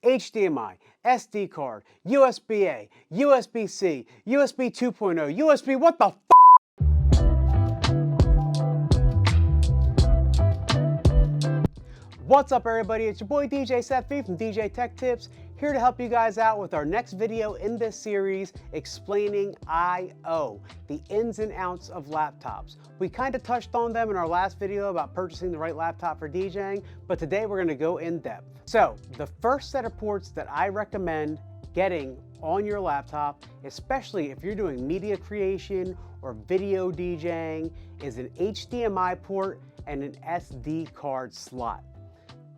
HDMI, SD card, USB-A, USB-C, USB 2.0, USB, what the f***? What's up everybody, it's your boy DJ Seth V from DJ Tech Tips, here to help you guys out with our next video in this series explaining I/O, the ins and outs of laptops. We kind of touched on them in our last video about purchasing the right laptop for DJing, but today we're going to go in depth. So the first set of ports that I recommend getting on your laptop, especially if you're doing media creation or video DJing, is an HDMI port and an SD card slot.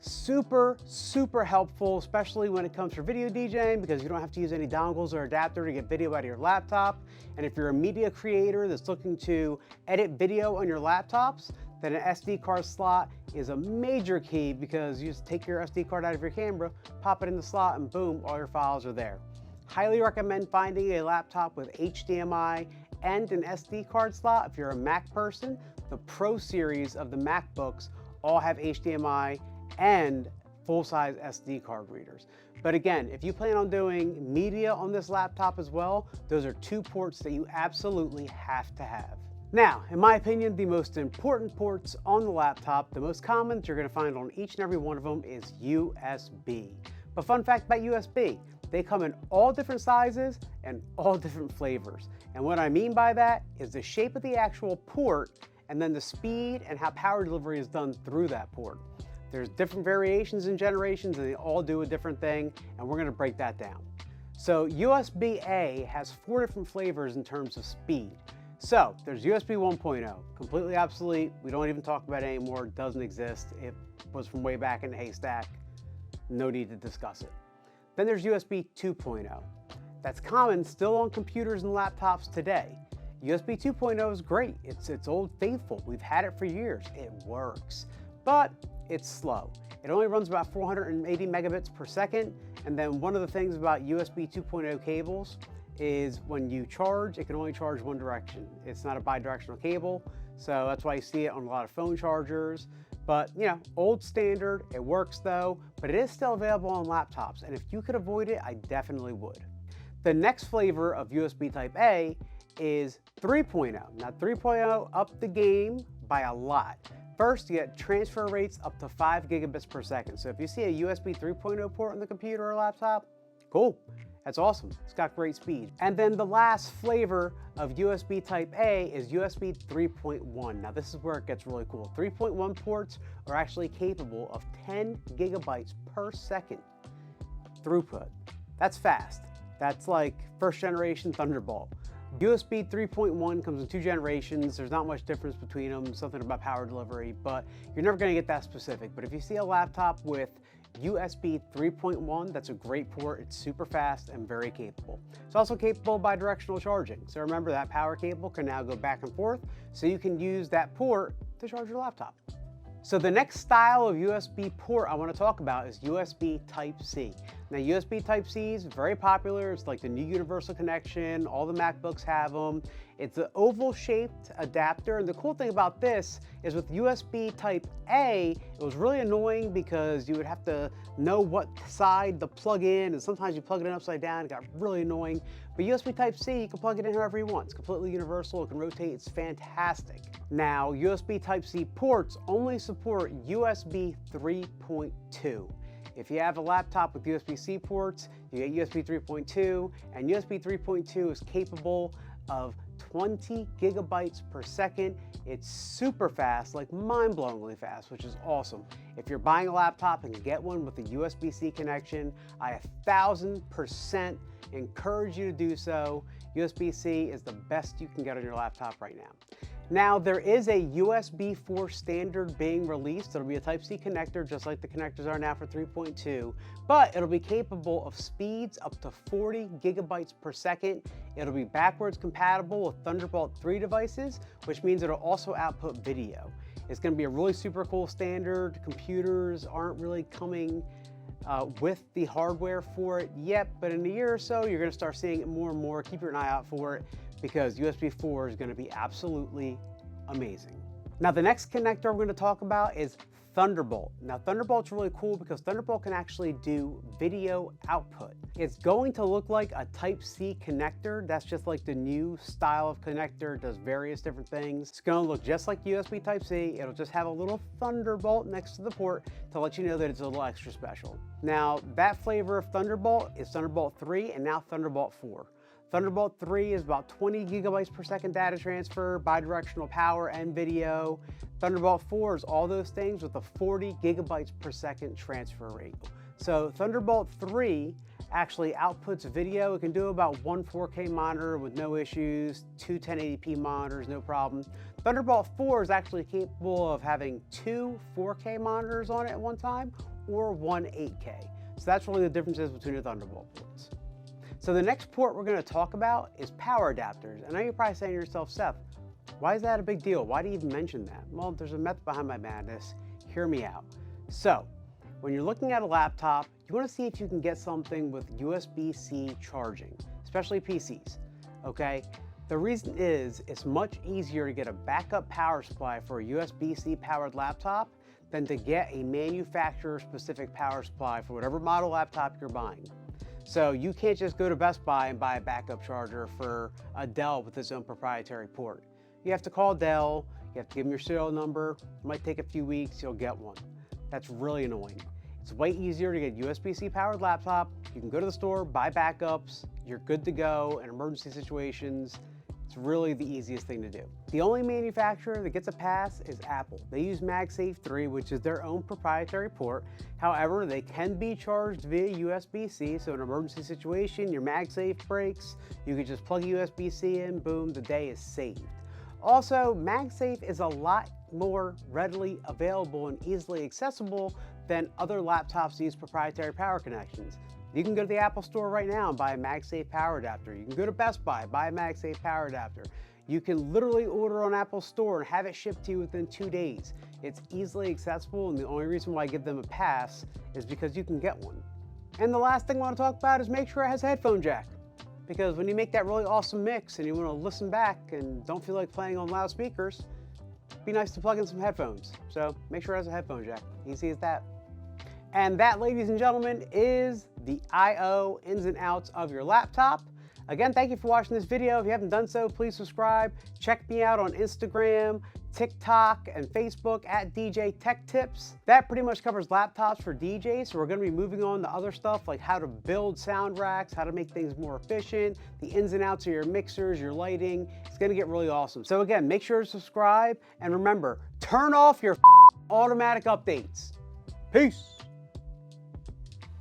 Super helpful, especially when it comes for video DJing, because you don't have to use any dongles or adapter to get video out of your laptop. And if you're a media creator that's looking to edit video on your laptops, then an SD card slot is a major key, because you just take your SD card out of your camera, pop it in the slot, and boom, all your files are there. Highly recommend finding a laptop with HDMI and an SD card slot. If you're a Mac person, the Pro series of the MacBooks all have HDMI and full-size SD card readers. But again, if you plan on doing media on this laptop as well, those are two ports that you absolutely have to have. Now, in my opinion, the most important ports on the laptop, the most common that you're gonna find on each and every one of them, is USB. But fun fact about USB, they come in all different sizes and all different flavors. And what I mean by that is the shape of the actual port and then the speed and how power delivery is done through that port. There's different variations and generations, and they all do a different thing, and we're gonna break that down. So USB-A has 4 different flavors in terms of speed. So there's USB 1.0, completely obsolete. We don't even talk about it anymore, doesn't exist. It was from way back in the haystack. No need to discuss it. Then there's USB 2.0. That's common still on computers and laptops today. USB 2.0 is great. It's old faithful. We've had it for years. It works, but it's slow. It only runs about 480 megabits per second. And then one of the things about USB 2.0 cables is when you charge, it can only charge one direction. It's not a bi-directional cable. So that's why you see it on a lot of phone chargers. But you know, old standard, it works though, but it is still available on laptops. And if you could avoid it, I definitely would. The next flavor of USB Type A is 3.0. Now 3.0 upped the game by a lot. First, you get transfer rates up to 5 gigabits per second. So if you see a USB 3.0 port on the computer or laptop, cool, that's awesome. It's got great speed. And then the last flavor of USB Type A is USB 3.1. Now this is where it gets really cool. 3.1 ports are actually capable of 10 gigabytes per second throughput. That's fast. That's like first generation Thunderbolt. USB 3.1 comes in 2 generations. There's not much difference between them, something about power delivery, but you're never gonna get that specific. But if you see a laptop with USB 3.1, that's a great port. It's super fast and very capable. It's also capable of bidirectional charging. So remember, that power cable can now go back and forth, so you can use that port to charge your laptop. So the next style of USB port I want to talk about is USB Type-C. Now USB Type-C is very popular. It's like the new universal connection. All the MacBooks have them. It's an oval-shaped adapter, and the cool thing about this is with USB Type-A, it was really annoying because you would have to know what side to plug in, and sometimes you plug it in upside down. It got really annoying. But USB Type-C, you can plug it in however you want. It's completely universal. It can rotate. It's fantastic. Now, USB Type-C ports only support USB 3.2. If you have a laptop with USB-C ports, you get USB 3.2, and USB 3.2 is capable of 20 gigabytes per second. It's super fast, like mind-blowingly fast, which is awesome. If you're buying a laptop and you get one with a USB-C connection, I 1000% encourage you to do so. USB-C is the best you can get on your laptop right now. Now, there is a USB 4 standard being released. It'll be a Type-C connector, just like the connectors are now for 3.2, but it'll be capable of speeds up to 40 gigabytes per second. It'll be backwards compatible with Thunderbolt 3 devices, which means it'll also output video. It's gonna be a really super cool standard. Computers aren't really coming with the hardware for it yet, but in a year or so, you're gonna start seeing it more and more. Keep your eye out for it, because USB 4 is gonna be absolutely amazing. Now the next connector we're gonna talk about is Thunderbolt. Now Thunderbolt's really cool because Thunderbolt can actually do video output. It's going to look like a Type-C connector. That's just like the new style of connector. It does various different things. It's going to look just like USB Type-C. It'll just have a little Thunderbolt next to the port to let you know that it's a little extra special. Now that flavor of Thunderbolt is Thunderbolt 3 and now Thunderbolt 4. Thunderbolt 3 is about 20 gigabytes per second data transfer, bidirectional power and video. Thunderbolt 4 is all those things with a 40 gigabytes per second transfer rate. So Thunderbolt 3 actually outputs video. It can do about one 4K monitor with no issues, two 1080p monitors, no problem. Thunderbolt 4 is actually capable of having two 4K monitors on it at one time or one 8K. So that's really the differences between the Thunderbolt ports. So the next port we're going to talk about is power adapters. I know you're probably saying to yourself, Seth, why is that a big deal? Why do you even mention that? Well, there's a method behind my madness. Hear me out. So when you're looking at a laptop, you want to see if you can get something with USB-C charging, especially PCs, okay? The reason is it's much easier to get a backup power supply for a USB-C powered laptop than to get a manufacturer-specific power supply for whatever model laptop you're buying. So you can't just go to Best Buy and buy a backup charger for a Dell with its own proprietary port. You have to call Dell, you have to give them your serial number. It might take a few weeks, you'll get one. That's really annoying. It's way easier to get USB-C powered laptop. You can go to the store, buy backups, you're good to go in emergency situations. It's really the easiest thing to do. The only manufacturer that gets a pass is Apple. They use MagSafe 3, which is their own proprietary port. However, they can be charged via USB-C, so in an emergency situation, your MagSafe breaks, you can just plug USB-C in, boom, the day is saved. Also, MagSafe is a lot more readily available and easily accessible than other laptops that use proprietary power connections. You can go to the Apple store right now and buy a MagSafe power adapter. You can go to Best Buy, buy a MagSafe power adapter. You can literally order on Apple store and have it shipped to you within 2 days. It's easily accessible, and the only reason why I give them a pass is because you can get one. And the last thing I want to talk about is make sure it has a headphone jack. Because when you make that really awesome mix and you want to listen back and don't feel like playing on loudspeakers, it'd be nice to plug in some headphones. So make sure it has a headphone jack. Easy as that. And that, ladies and gentlemen, is the I/O ins and outs of your laptop. Again, thank you for watching this video. If you haven't done so, please subscribe. Check me out on Instagram, TikTok, and Facebook at DJ Tech Tips. That pretty much covers laptops for DJs, so we're going to be moving on to other stuff like how to build sound racks, how to make things more efficient, the ins and outs of your mixers, your lighting. It's going to get really awesome. So again, make sure to subscribe, and remember, turn off your automatic updates. Peace.